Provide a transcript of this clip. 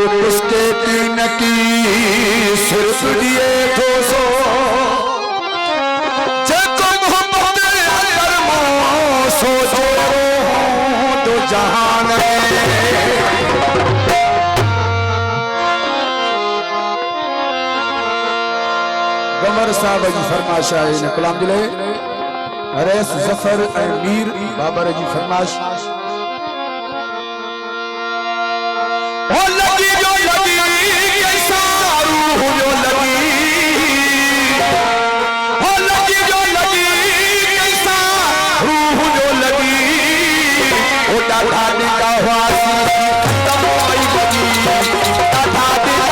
उसके तीन की सिर्फ दिए तो सो जको मोहब्बत करमो सो जो तो जहान गमर साहब जी फरमाइश है ने कलाम दिले हरेस जफर मीर बाबर जी फरमाइश ओ लगी जो लगी कैसा रूह जो लगी ओ लगी जो लगी कैसा रूह जो लगी ओ दादा का वासी तब आई लगी दादा